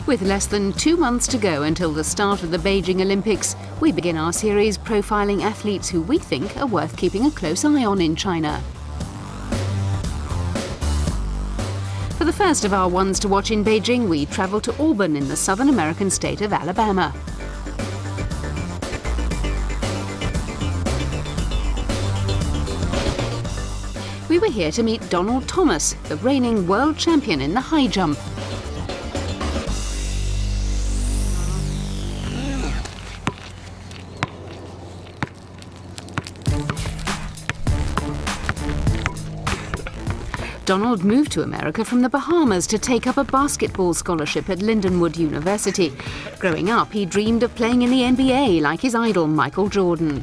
With less than 2 months to go until the start of the Beijing Olympics, we begin our series profiling athletes who we think are worth keeping a close eye on in China. For the first of our ones to watch in Beijing, we travel to Auburn in the southern American state of Alabama. We were here to meet Donald Thomas, the reigning world champion in the high jump. Donald moved to America from the Bahamas to take up a basketball scholarship at Auburn University. Growing up, he dreamed of playing in the NBA like his idol, Michael Jordan.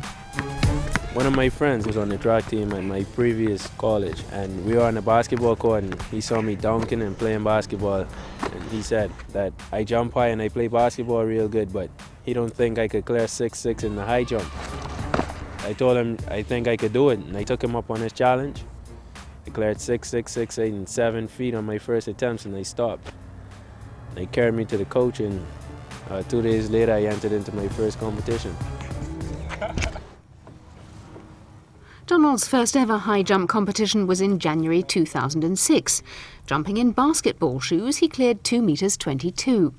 One of my friends was on the track team at my previous college, and we were on the basketball court, and he saw me dunking and playing basketball, and he said that I jump high and I play basketball real good, but he don't think I could clear 6'6" in the high jump. I told him I think I could do it, and I took him up on his challenge. I cleared 6'6", 6'8", and 7 feet on my first attempts, and I stopped. They carried me to the coach, and 2 days later I entered into my first competition. Donald's first ever high jump competition was in January 2006. Jumping in basketball shoes, he cleared 2 meters 22.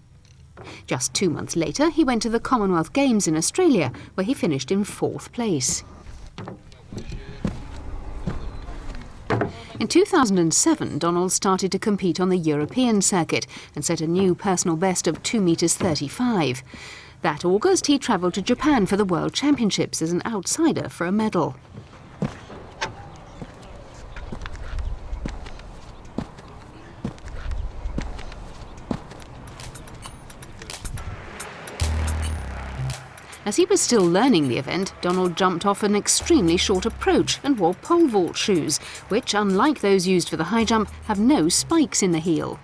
Just 2 months later, he went to the Commonwealth Games in Australia, where he finished in 4th place. In 2007, Donald started to compete on the European circuit and set a new personal best of 2 meters 35. That August, he travelled to Japan for the World Championships as an outsider for a medal. As he was still learning the event, Donald jumped off an extremely short approach and wore pole vault shoes, which, unlike those used for the high jump, have no spikes in the heel.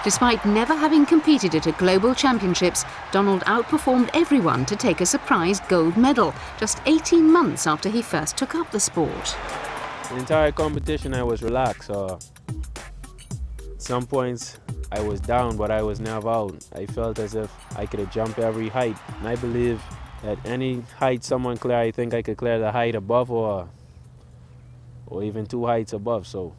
Despite never having competed at a global championships, Donald outperformed everyone to take a surprise gold medal, just 18 months after he first took up the sport. The entire competition I was relaxed. Some points I was down, but I was never out. I felt as if I could have jumped every height. And I believe that any height someone clear, I think I could clear the height above or even 2 heights above. So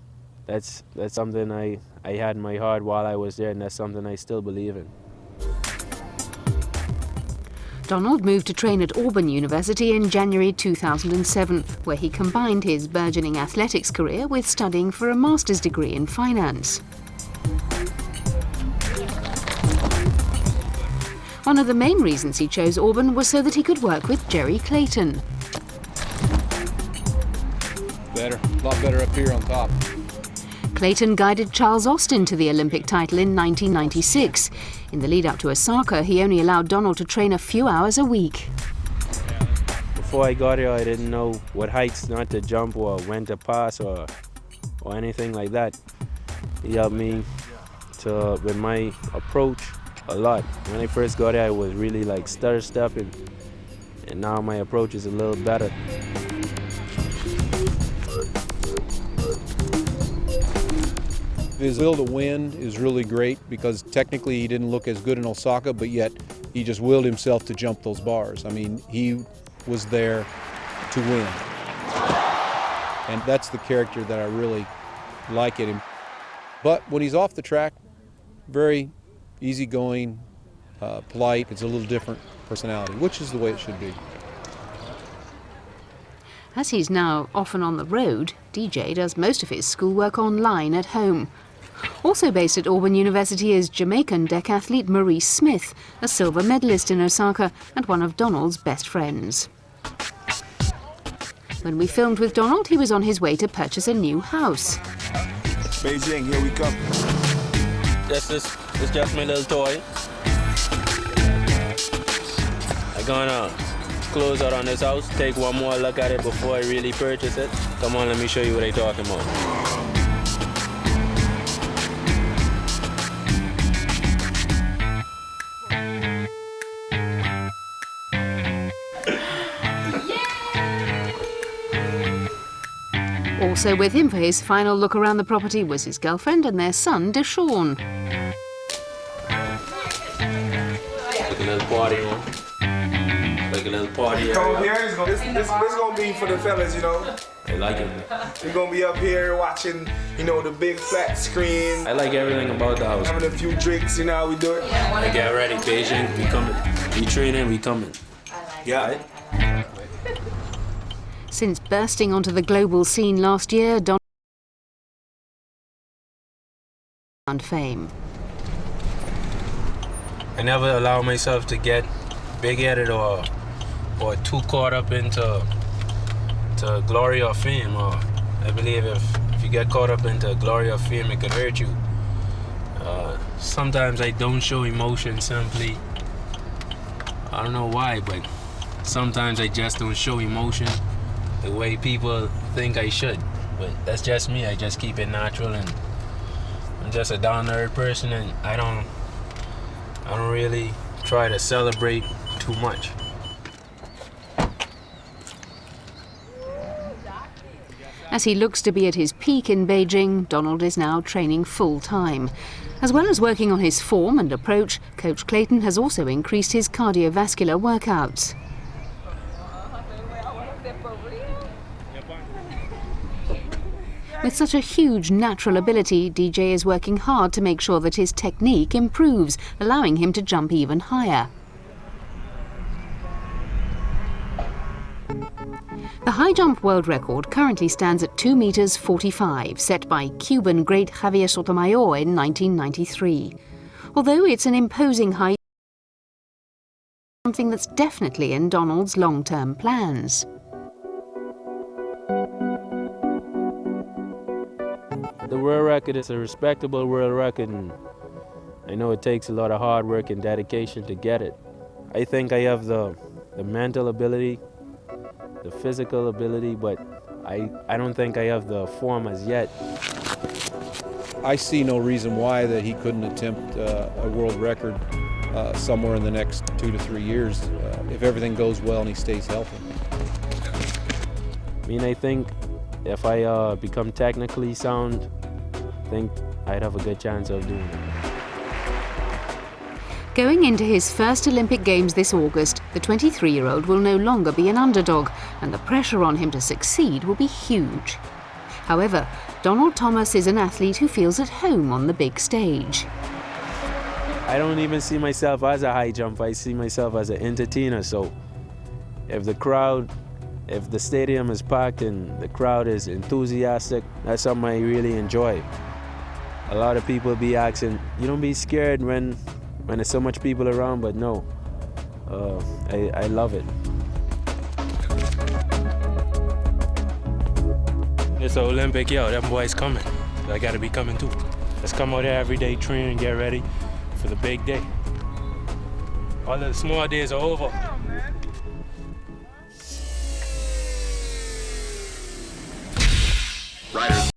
that's something I had in my heart while I was there, and that's something I still believe in. Donald moved to train at Auburn University in January 2007, where he combined his burgeoning athletics career with studying for a master's degree in finance. One of the main reasons he chose Auburn was so that he could work with Jerry Clayton. A lot better up here on top. Clayton guided Charles Austin to the Olympic title in 1996. In the lead up to Osaka, he only allowed Donald to train a few hours a week. Before I got here, I didn't know what heights not to jump or when to pass or anything like that. He helped me with my approach a lot. When I first got here, I was really like stutter stepping, and now my approach is a little better. His will to win is really great because technically he didn't look as good in Osaka, but yet he just willed himself to jump those bars. I mean, he was there to win. And that's the character that I really like in him. But when he's off the track, very easygoing, polite. It's a little different personality, which is the way it should be. As he's now often on the road, DJ does most of his schoolwork online at home. Also based at Auburn University is Jamaican decathlete Maurice Smith, a silver medalist in Osaka and one of Donald's best friends. When we filmed with Donald, he was on his way to purchase a new house. Beijing, here we come. It's just my little toy. I'm gonna close out on this house, take one more look at it before I really purchase it. Come on, let me show you what I'm talking about. Also with him for his final look around the property was his girlfriend and their son, Deshaun. Like a little party on. Like a little party Come up area. here. This gonna be for the fellas, you know. I like it. We're gonna be up here watching, you know, the big flat screen, I like everything about the house. having a few drinks. You know how we do it. I get ready, Beijing, we coming. We training, we coming. Yeah. Since bursting onto the global scene last year, Donald found fame. I never allow myself to get big-headed or too caught up into glory or fame. Or I believe if you get caught up into glory or fame, it could hurt you. Sometimes I don't show emotion simply. I don't know why, but sometimes I just don't show emotion the way people think I should. But that's just me. I just keep it natural, and I'm just a down-to-earth person, and I don't really try to celebrate too much. As he looks to be at his peak in Beijing, Donald is now training full-time. As well as working on his form and approach, Coach Clayton has also increased his cardiovascular workouts. With such a huge natural ability, DJ is working hard to make sure that his technique improves, allowing him to jump even higher. The high jump world record currently stands at 2 meters 45, set by Cuban great Javier Sotomayor in 1993. Although it's an imposing height, something that's definitely in Donald's long-term plans. The world record is a respectable world record, and I know it takes a lot of hard work and dedication to get it. I think I have the mental ability, the physical ability, but I don't think I have the form as yet. I see no reason why that he couldn't attempt a world record somewhere in the next 2 to 3 years if everything goes well and he stays healthy. I mean, I think if I become technically sound, I think I'd have a good chance of doing it. Going into his first Olympic Games this August, the 23-year-old will no longer be an underdog, and the pressure on him to succeed will be huge. However, Donald Thomas is an athlete who feels at home on the big stage. I don't even see myself as a high jumper. I see myself as an entertainer. So if the stadium is packed and the crowd is enthusiastic, that's something I really enjoy. A lot of people be asking, you don't be scared when there's so much people around, but no, I love it. It's an Olympic, yo, them boys coming. I gotta be coming too. Let's come out there every day, train and get ready for the big day. All the small days are over.